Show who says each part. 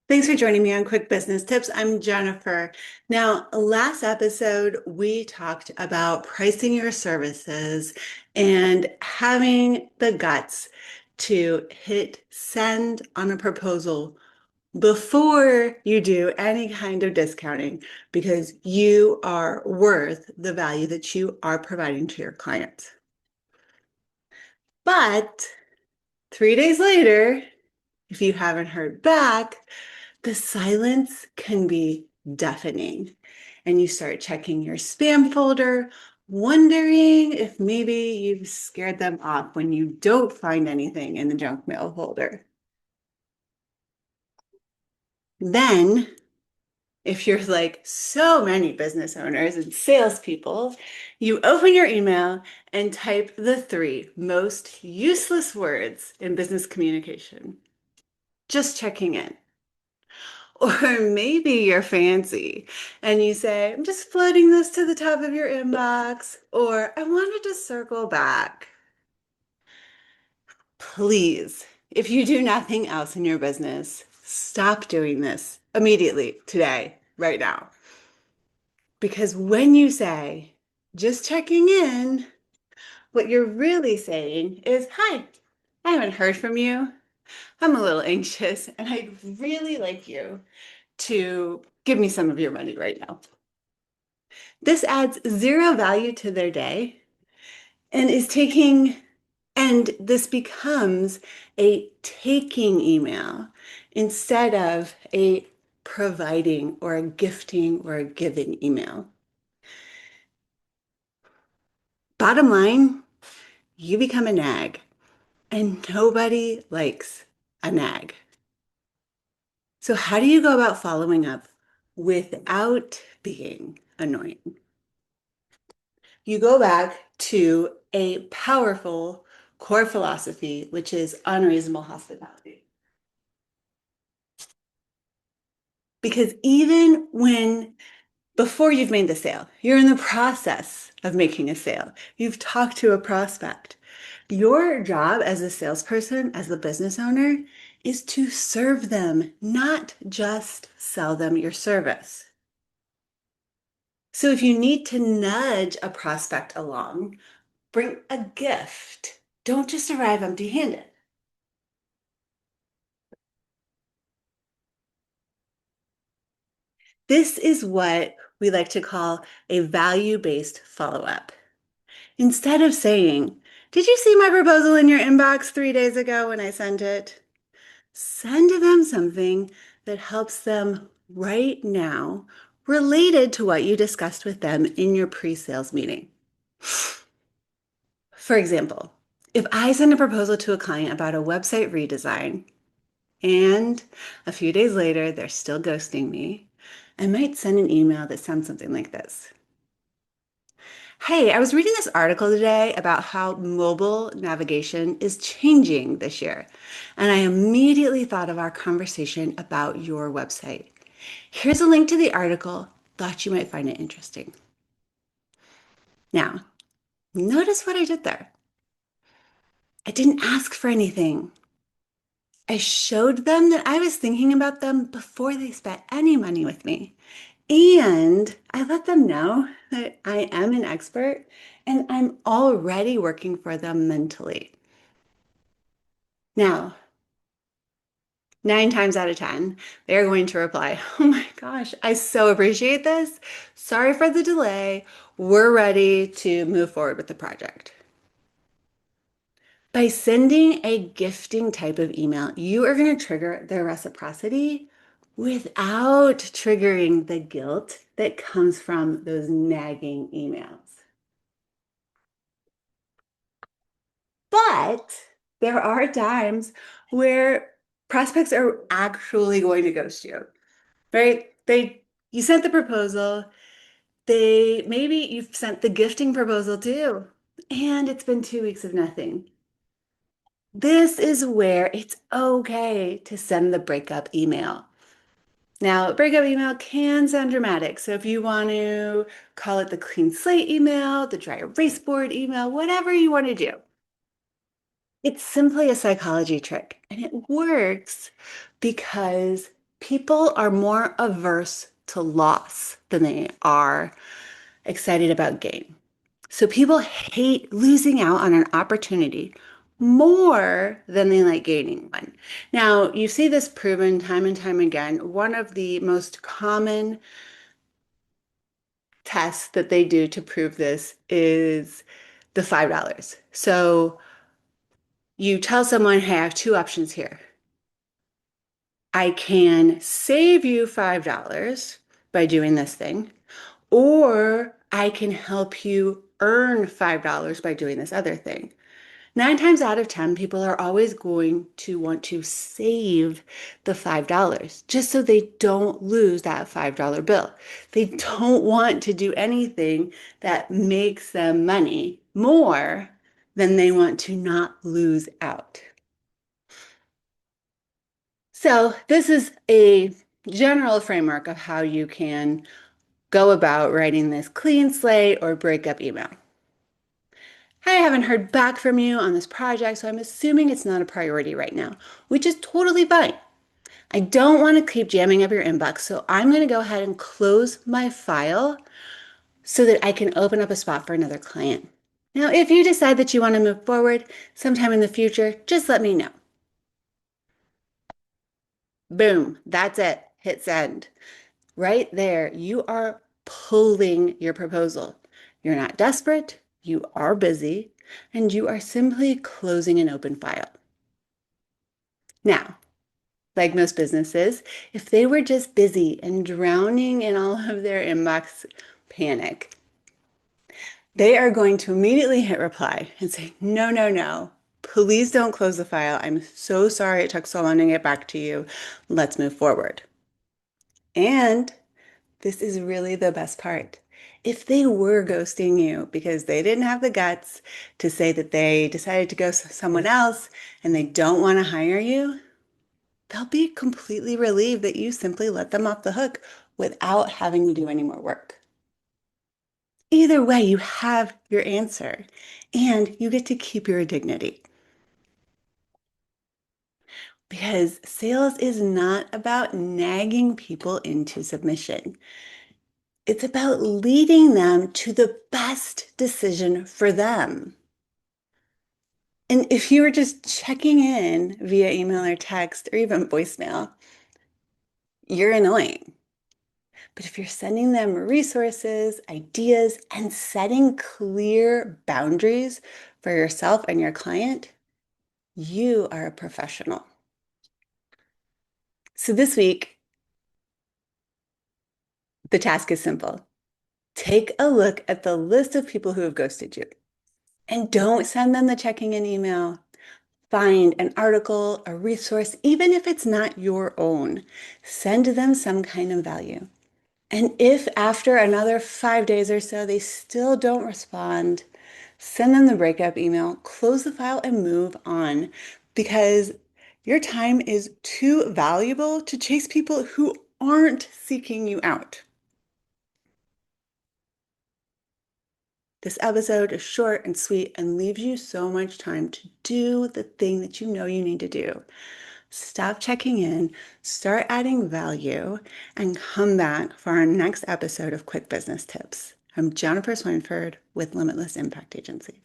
Speaker 1: Thanks for joining me on Quick Business Tips. I'm Jennifer. Now, last episode, we talked about pricing your services and having the guts to hit send on a proposal before you do any kind of discounting because you are worth the value that you are providing to your clients. But 3 days later, if you haven't heard back, the silence can be deafening. And you start checking your spam folder, wondering if maybe you've scared them off when you don't find anything in the junk mail folder. Then, if you're like so many business owners and salespeople, you open your email and type the three most useless words in business communication. Just checking in. Or maybe you're fancy and you say, I'm just floating this to the top of your inbox, or I wanted to circle back. Please, if you do nothing else in your business, stop doing this immediately, today, right now. Because when you say, just checking in, what you're really saying is, hi, I haven't heard from you. I'm a little anxious and I'd really like you to give me some of your money right now. This adds zero value to their day and this becomes a taking email instead of a providing or a gifting or a giving email. Bottom line, you become a nag, and nobody likes a nag. So, how do you go about following up without being annoying? You go back to a powerful core philosophy, which is unreasonable hospitality. Because even before you've made the sale, you're in the process of making a sale, you've talked to a prospect. Your job as a salesperson, as the business owner, is to serve them, not just sell them your service. So if you need to nudge a prospect along, bring a gift. Don't just arrive empty-handed. This is what we like to call a value-based follow-up. Instead of saying, did you see my proposal in your inbox 3 days ago when I sent it? Send them something that helps them right now related to what you discussed with them in your pre-sales meeting. For example, if I send a proposal to a client about a website redesign and a few days later they're still ghosting me, I might send an email that sounds something like this. Hey, I was reading this article today about how mobile navigation is changing this year, and I immediately thought of our conversation about your website. Here's a link to the article. Thought you might find it interesting. Now, notice what I did there. I didn't ask for anything. I showed them that I was thinking about them before they spent any money with me. And I let them know that I am an expert and I'm already working for them mentally. Now, 9 times out of 10, they're going to reply, oh my gosh, I so appreciate this. Sorry for the delay. We're ready to move forward with the project. By sending a gifting type of email, you are going to trigger their reciprocity without triggering the guilt that comes from those nagging emails. But there are times where prospects are actually going to ghost you, right? You sent the proposal, maybe you've sent the gifting proposal too, and it's been 2 weeks of nothing. This is where it's okay to send the breakup email. Now, breakup email can sound dramatic. So if you want to call it the clean slate email, the dry erase board email, whatever you want to do, it's simply a psychology trick. And it works because People are more averse to loss than they are excited about gain. So people hate losing out on an opportunity more than they like gaining one. Now, you see this proven time and time again. One of the most common tests that they do to prove this is the $5. So you tell someone, hey, I have two options here. I can save you $5 by doing this thing, or I can help you earn $5 by doing this other thing. 9 times out of 10, people are always going to want to save the $5 just so they don't lose that $5 bill. They don't want to do anything that makes them money more than they want to not lose out. So, this is a general framework of how you can go about writing this clean slate or breakup email. I haven't heard back from you on this project, so I'm assuming it's not a priority right now, which is totally fine. I don't want to keep jamming up your inbox, so I'm going to go ahead and close my file so that I can open up a spot for another client. Now, if you decide that you want to move forward sometime in the future, just let me know. Boom, that's it. Hit send. Right there, you are pulling your proposal. You're not desperate, you are busy, and you are simply closing an open file. Now, like most businesses, if they were just busy and drowning in all of their inbox panic, they are going to immediately hit reply and say, no, no, no. Please don't close the file. I'm so sorry it took so long to get back to you. Let's move forward. And this is really the best part. If they were ghosting you because they didn't have the guts to say that they decided to go someone else and they don't want to hire you, they'll be completely relieved that you simply let them off the hook without having to do any more work. Either way, you have your answer and you get to keep your dignity. Because sales is not about nagging people into submission. It's about leading them to the best decision for them. And if you were just checking in via email or text or even voicemail, you're annoying. But if you're sending them resources, ideas, and setting clear boundaries for yourself and your client, you are a professional. So this week, the task is simple. Take a look at the list of people who have ghosted you and don't send them the checking in email. Find an article, a resource, even if it's not your own. Send them some kind of value. And if after another 5 days or so they still don't respond, send them the breakup email, close the file, and move on because your time is too valuable to chase people who aren't seeking you out. This episode is short and sweet and leaves you so much time to do the thing that you know you need to do. Stop checking in, start adding value, and come back for our next episode of Quick Business Tips. I'm Jennifer Swineford with Limitless Impact Agency.